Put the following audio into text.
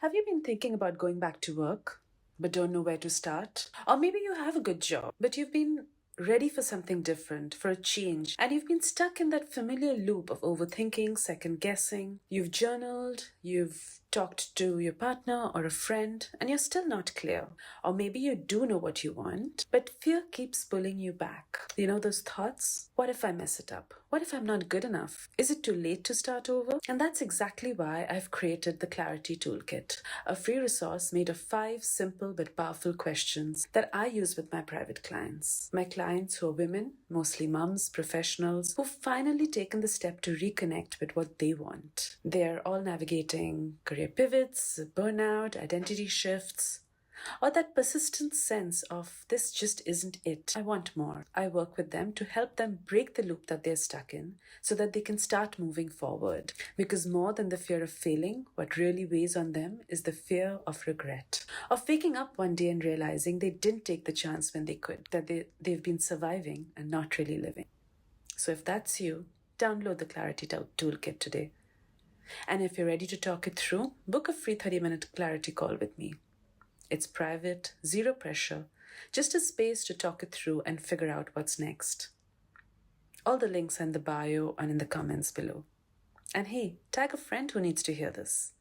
Have you been thinking about going back to work, but don't know where to start? Or maybe you have a good job, but you've been ready for something different, for a change, and you've been stuck in that familiar loop of overthinking, second guessing. You've journaled, you've talked to your partner or a friend, and you're still not clear. Or maybe you do know what you want, but fear keeps pulling you back. You know those thoughts? What if I mess it up? What if I'm not good enough? Is it too late to start over? And that's exactly why I've created the Clarity Toolkit, a free resource made of 5 simple but powerful questions that I use with my private clients. My clients who are women, mostly mums, professionals, who've finally taken the step to reconnect with what they want. They're all navigating career pivots, burnout, identity shifts, or that persistent sense of this just isn't it. I want more. I work with them to help them break the loop that they're stuck in so that they can start moving forward. Because more than the fear of failing, what really weighs on them is the fear of regret. Of waking up one day and realizing they didn't take the chance when they could, that they've been surviving and not really living. So if that's you, download the Clarity Toolkit today. And if you're ready to talk it through, book a free 30-minute clarity call with me. It's private, zero pressure, just a space to talk it through and figure out what's next. All the links are in the bio and in the comments below. And hey, tag a friend who needs to hear this.